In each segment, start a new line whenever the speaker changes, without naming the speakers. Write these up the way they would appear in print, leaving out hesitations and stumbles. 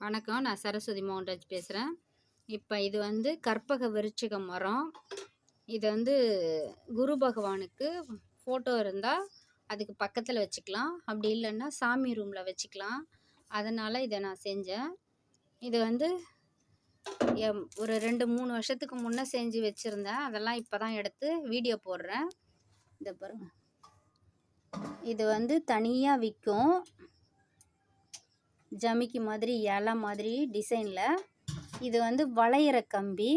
வணக்கம். நான் சரஸ்வதி மோகன்ராஜ் பேசுகிறேன். இப்போ இது வந்து கற்பக விருட்சிக மரம். இது வந்து குரு பகவானுக்கு ஃபோட்டோ இருந்தால் அதுக்கு பக்கத்தில் வச்சுக்கலாம். அப்படி இல்லைன்னா சாமி ரூமில் வச்சுக்கலாம். அதனால் இதை நான் செஞ்சேன். இது வந்து ஒரு 2-3 வருஷத்துக்கு முன்னே செஞ்சு வச்சுருந்தேன். அதெல்லாம் இப்போ தான் எடுத்து வீடியோ போடுறேன். இதை பாருங்கள். இது வந்து தனியாக விற்கும். ஜமிக்கி மாதிரி இலை மாதிரி டிசைனில். இது வந்து வளையிற கம்பி.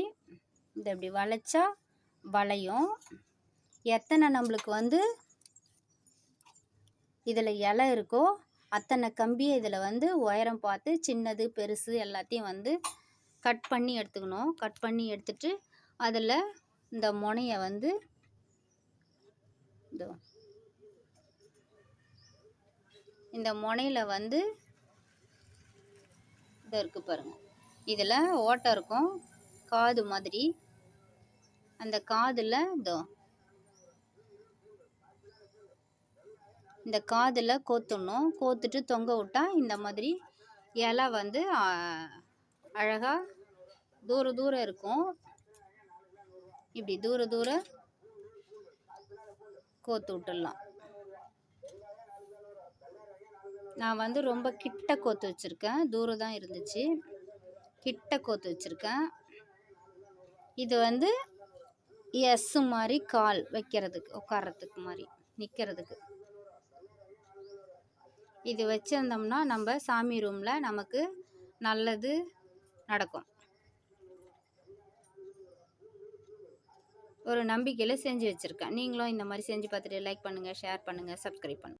இது இப்படி வளைச்சா வளையும். எத்தனை நம்மளுக்கு வந்து இதில் இலை இருக்கோ அத்தனை கம்பியை இதில் வந்து உயரம் பார்த்து சின்னது பெருசு எல்லாத்தையும் வந்து கட் பண்ணி எடுத்துக்கணும். கட் பண்ணி எடுத்துட்டு அதில் இந்த முனையை வந்து இந்த முனையில் வந்து இதை இருக்குது பாருங்கள். இதில் ஓட்டை இருக்கும் காது மாதிரி. அந்த காதில் இந்த காதில் கோத்துடணும். கோத்துட்டு தொங்க விட்டா இந்த மாதிரி இலை வந்து அழகாக தூரம் இருக்கும். இப்படி தூரம் கோத்து விட்டுடலாம். நான் வந்து ரொம்ப கிட்ட கோத்து வச்சுருக்கேன். தூரம் தான் இருந்துச்சு, கிட்ட கோத்து வச்சுருக்கேன். இது வந்து எஸ் மாதிரி கால் வைக்கிறதுக்கு, உட்கார்றதுக்கு மாதிரி, நிற்கிறதுக்கு. இது வச்சுருந்தோம்னா நம்ம சாமி ரூமில் நமக்கு நல்லது நடக்கும். ஒரு நம்பிக்கையில் செஞ்சு வச்சுருக்கேன். நீங்களும் இந்த மாதிரி செஞ்சு பார்த்துட்டு லைக் பண்ணுங்கள், ஷேர் பண்ணுங்கள், சப்ஸ்கிரைப் பண்ணுங்கள்.